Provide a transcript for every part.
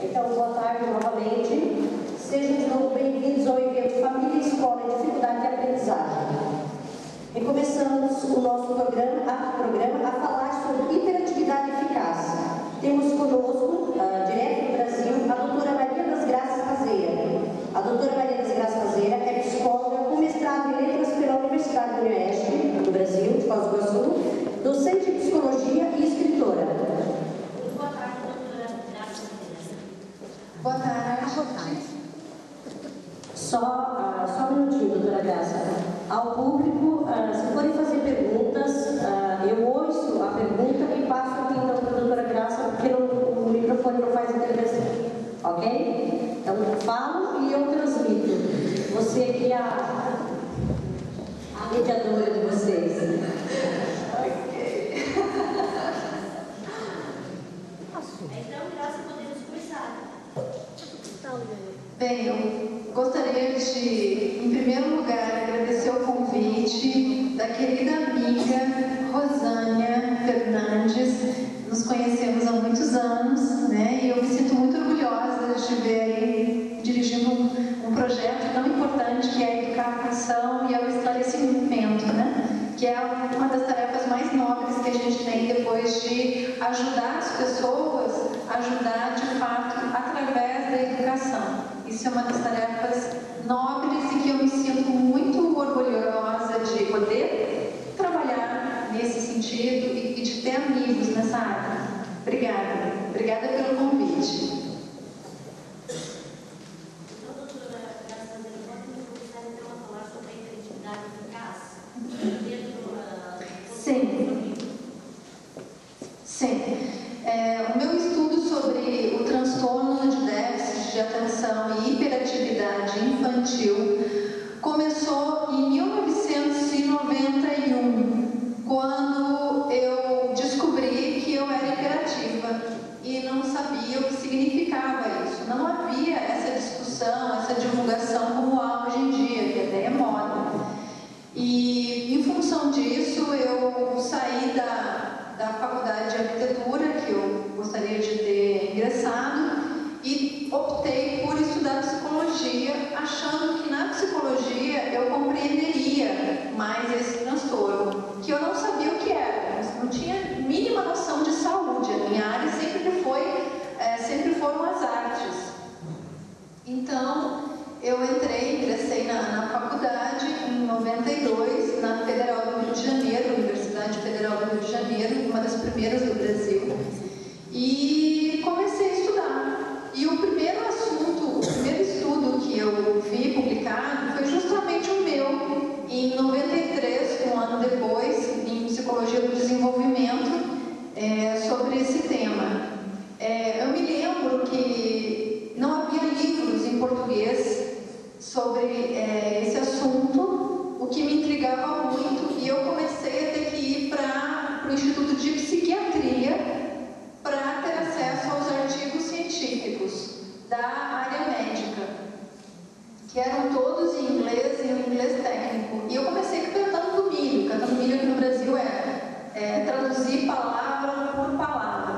Então, boa tarde novamente. Sejam de novo bem-vindos ao evento Família e Escola em Dificuldade de Aprendizagem. E começamos o nosso programa a falar sobre hiperatividade eficaz. Temos conosco, direto do Brasil, a doutora Maria das Graças Caseira. A doutora Maria das Graças Caseira é psicóloga com mestrado em Letras pela Universidade do Oeste, do Brasil, de Foz do Iguaçu, docente de psicologia e escritora. Boa tarde, doutora Graças Caseira. Boa tarde. Só um minutinho, doutora Graça. Ao público, se forem fazer perguntas, eu ouço a pergunta e passo aqui então para a doutora Graça, porque o microfone não faz intervenção. Ok? Então, falo e eu transmito. Você aqui é a mediadora de vocês. Então, Graça, podemos começar. Bem, eu gostaria de, em primeiro lugar, agradecer o convite da querida amiga Rosânia Fernandes. Nos conhecemos há muitos anos, né? E eu me sinto muito orgulhosa de te ver aí dirigindo um projeto tão importante que é a educação e o esclarecimento, né? Que é uma das tarefas mais nobres que a gente tem depois de ajudar as pessoas, ajudar de fato através da educação. Isso é uma das tarefas nobres e que eu me sinto muito orgulhosa de poder trabalhar nesse sentido e de ter amigos nessa área. Obrigada. Obrigada pelo convite. Então, doutora Graça Caseira, podemos começar então a falar sobre a hiperatividade eficaz? Sim. O meu estudo sobre o transtorno de déficit de atenção e hiperatividade infantil começou em 1991, quando eu descobri que eu era hiperativa e não sabia o que significava isso. Não havia essa discussão, essa divulgação como há hoje em dia, que até é moda. E, em função disso, eu saí da faculdade de arquitetura, que eu gostaria de ter ingressado, e optei por estudar psicologia, achando que na psicologia eu compreenderia mais esse transtorno, que eu não sabia o que era, não tinha a mínima noção de saúde. A minha área sempre foram as artes. Então, eu ingressei na faculdade em 92, na Federal do Rio de Janeiro, Universidade Federal do Rio de Janeiro, uma das primeiras do Brasil, e comecei a estudar. E o primeiro estudo que eu vi publicado foi justamente o meu, em 93, um ano depois, em Psicologia do Desenvolvimento, sobre esse tema. Eu me lembro que não havia livros em português sobre esse assunto, o que me intrigava muito, e eu comecei a ter que ir para o Instituto de Psiquiatria para ter acesso aos artigos científicos da área médica, que eram todos em inglês e em inglês técnico. E eu comecei cantando milho. Cantando milho aqui no Brasil é traduzir palavra por palavra.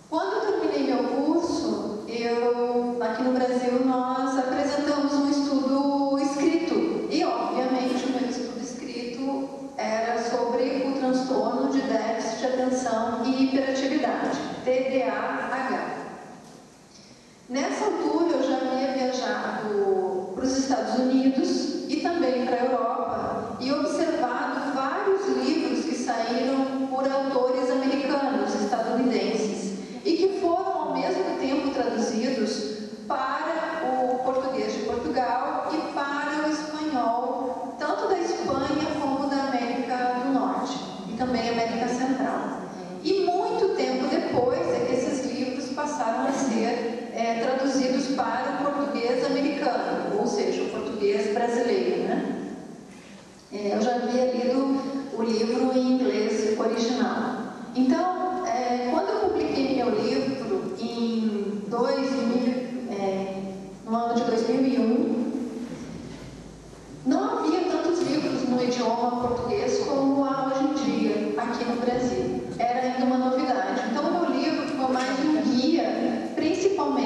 Quando eu terminei meu curso, aqui no Brasil, nós apresentamos um estudo escrito. E, obviamente, o meu estudo escrito era sobre o transtorno de déficit de atenção e hiperatividade, TDAH. Nessa altura, eu já havia viajado para os Estados Unidos e também para a Europa e observado vários livros que saíram por autores americanos, estadunidenses, e que foram ao mesmo tempo traduzidos para o português de Portugal e para o espanhol, tanto da Espanha como da América do Norte e também América Central. E muito tempo depois é que esses livros passaram a ser traduzidos para o português americano, ou seja, o português brasileiro, né? Eu já havia lido o livro em inglês original. Então, quando eu publiquei meu livro em 2000, no ano de 2001, não havia tantos livros no idioma português como há hoje em dia aqui no Brasil. Era ainda uma novidade. Então, o meu livro ficou mais um guia, principalmente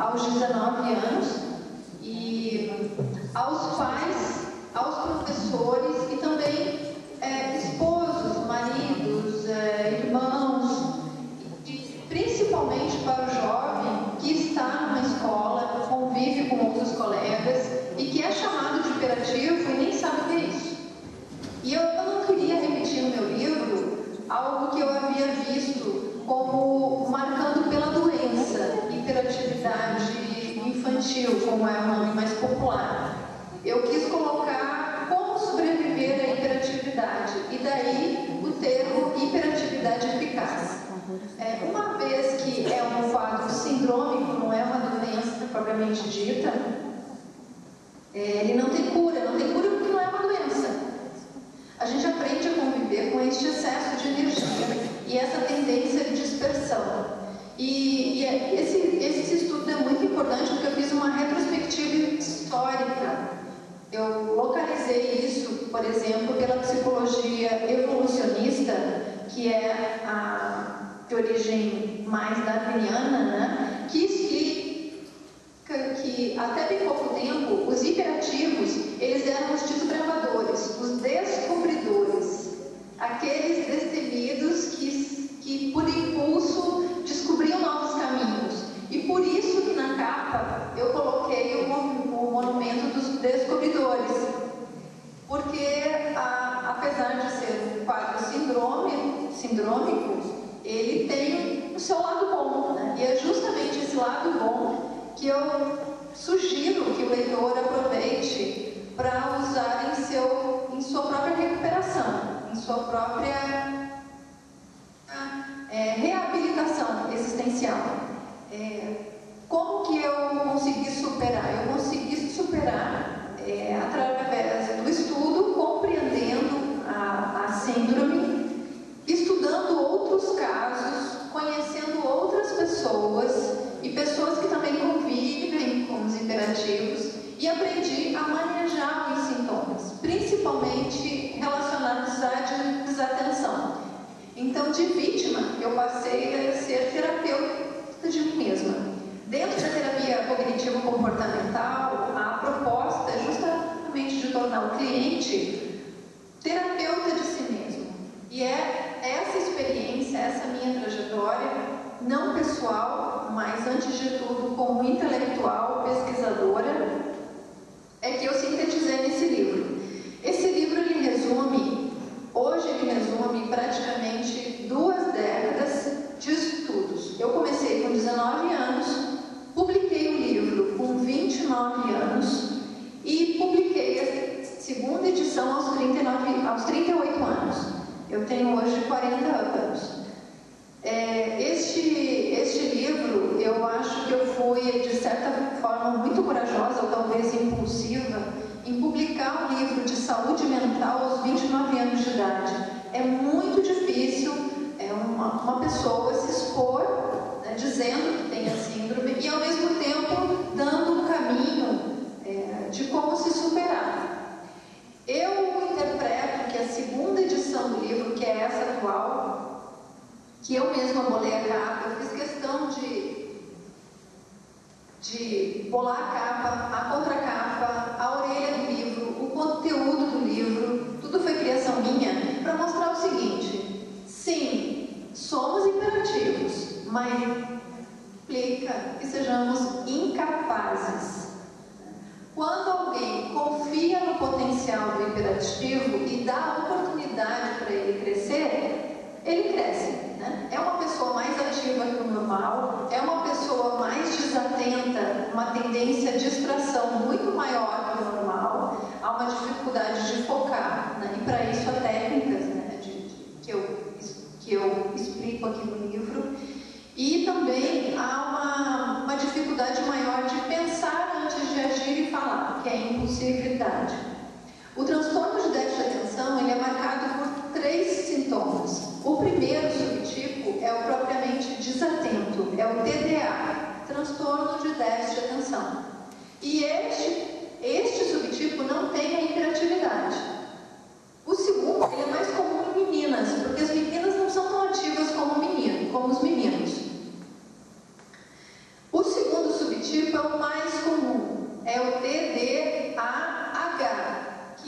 aos 19 anos, e aos pais, aos professores e também esposos, maridos, irmãos, e principalmente para o jovem que está numa escola, convive com outros colegas e que é chamado de hiperativo e nem sabe o que é isso. E eu não queria repetir no meu livro algo que eu havia visto como marcando pela doença, hiperatividade infantil, como é o nome mais popular. Eu quis colocar como sobreviver à hiperatividade, e daí o termo hiperatividade eficaz. Uma vez que é um quadro sindrômico, não é uma doença propriamente dita, ele não tem cura porque não é uma doença. A gente aprende a conviver com este excesso de energia e essa tendência de dispersão. E esse estudo é muito importante porque eu fiz uma retrospectiva histórica. Eu localizei isso, por exemplo, pela psicologia evolucionista, que é de origem mais darwiniana, né? Que explica que até bem pouco tempo os hiperativos eles eram os desbravadores, os descobridores, aqueles destemidos que por impulso descobriam novos caminhos. E por isso que na capa eu coloquei o monumento dos descobridores, porque apesar de ser um quadro sindrômico, ele tem o seu lado bom, né? E é justamente esse lado bom que eu sugiro que o leitor aproveite para usar em sua própria recuperação, em sua própria reabilitação existencial. Como que eu consegui superar? Eu consegui superar através do estudo, compreendendo a síndrome, estudando outros casos, conhecendo outras pessoas e pessoas que também convivem com os hiperativos, e aprendi a manejar os sintomas, principalmente relacionados à desatenção. Então, de vítima, eu passei a ser terapeuta de mim mesma. Dentro da terapia cognitivo-comportamental, a proposta é justamente de tornar o cliente terapeuta de si mesmo. E é essa experiência, essa minha trajetória, não pessoal, mas antes de tudo como intelectual, pesquisadora, é que eu sintetizei nesse livro. Esse livro, hoje ele resume praticamente 2 décadas de estudos. Eu comecei com 19 anos, publiquei o livro com 29 anos e publiquei a segunda edição aos 38 anos. Eu tenho hoje 40 anos. Este livro, eu acho que eu fui, de certa forma, muito corajosa, ou talvez impulsiva, em publicar um livro de saúde mental aos 29 anos de idade. É muito difícil uma pessoa se expor, né, dizendo que tem a síndrome, e ao mesmo tempo dando um caminho de como se superar. Eu interpreto que a segunda edição do livro, que é essa atual, que eu mesma bolei a capa, eu fiz questão de bolar a capa, a contracapa, a orelha do livro, o conteúdo do livro, tudo foi criação minha, para mostrar o seguinte: sim, somos imperativos, mas implica que sejamos incapazes. Quando alguém confia no potencial do hiperativo e dá a oportunidade para ele crescer, ele cresce, né? É uma pessoa mais ativa que o normal, é uma pessoa mais desatenta, uma tendência de distração muito maior que o normal, há uma dificuldade de focar, né? E para isso há técnicas, né, que eu explico aqui no livro. E também há uma dificuldade maior de pensar antes de agir e falar, que é a impulsividade. O transtorno de déficit de atenção ele é marcado por 3 sintomas. O primeiro subtipo é o propriamente desatento, é o TDA, transtorno de déficit de atenção. E este subtipo não tem a hiperatividade. O segundo ele é mais comum em meninas, porque as meninas não são tão ativas como os meninos. O segundo subtipo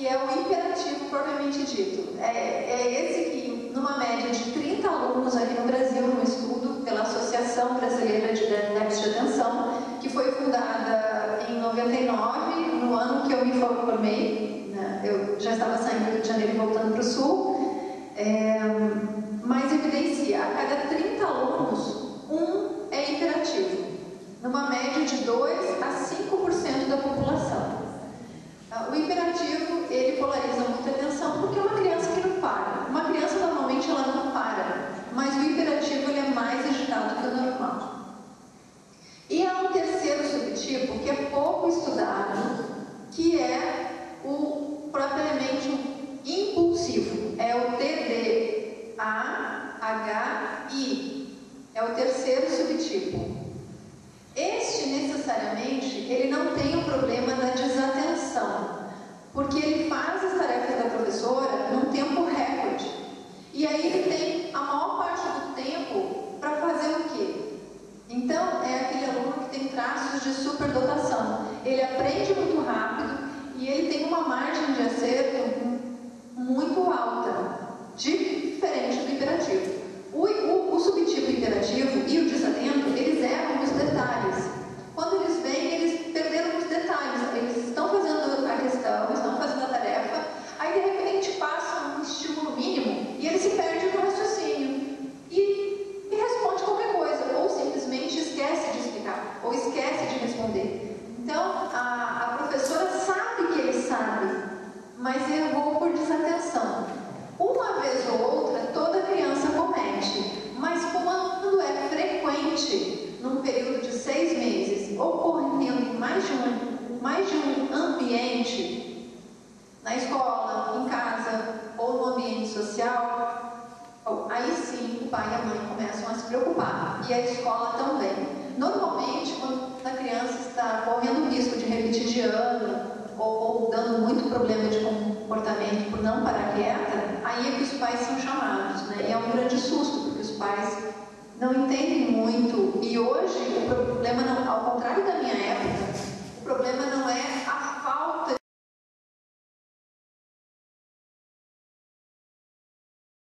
que é o hiperativo propriamente dito. É esse que, numa média de 30 alunos aqui no Brasil, no estudo pela Associação Brasileira de Déficit de Atenção, que foi fundada em 99, no ano que eu me formei, né? Eu já estava saindo do Rio de Janeiro e voltando para o Sul, mas evidencia, a cada 30 alunos, um é hiperativo, numa média de 2 a 5% da população. O hiperativo, ele polariza muita atenção porque é uma criança que não para. Uma criança, normalmente, ela não para, mas o hiperativo, ele é mais agitado que o normal. E há um terceiro subtipo, que é pouco estudado, que é o propriamente impulsivo. É o TDAHI. É o terceiro subtipo. Este, necessariamente, ele não tem o problema da desatenção, porque ele faz as tarefas da professora num tempo recorde. E aí ele tem a maior parte do tempo para fazer o quê? Então, é aquele aluno que tem traços de superdotação. Ele aprende muito rápido e ele tem uma margem de acerto muito alta, diferente do hiperativo. O subtipo hiperativo e o desatento, eles erram os detalhes. Quando eles vêm, eles perderam os detalhes. Eles estão fazendo a questão, estão fazendo a tarefa, aí de repente passa um estímulo mínimo e ele se perde no raciocínio e responde qualquer coisa, ou simplesmente esquece de explicar, ou esquece de responder. Então, a professora sabe que ele sabe, mas errou por desatenção. Uma vez ou outra, toda criança comete, mas quando é frequente, num período de 6 meses, ocorrendo em mais de um ambiente, na escola, em casa ou no ambiente social, aí sim o pai e a mãe começam a se preocupar, e a escola também. Normalmente, quando a criança está correndo risco de repetir de ano, ou dando muito problema de comportamento por não parar quieta, aí é que os pais são chamados, né? E é um grande susto, porque os pais não entendem muito. E hoje o problema não, ao contrário da minha época, o problema não é a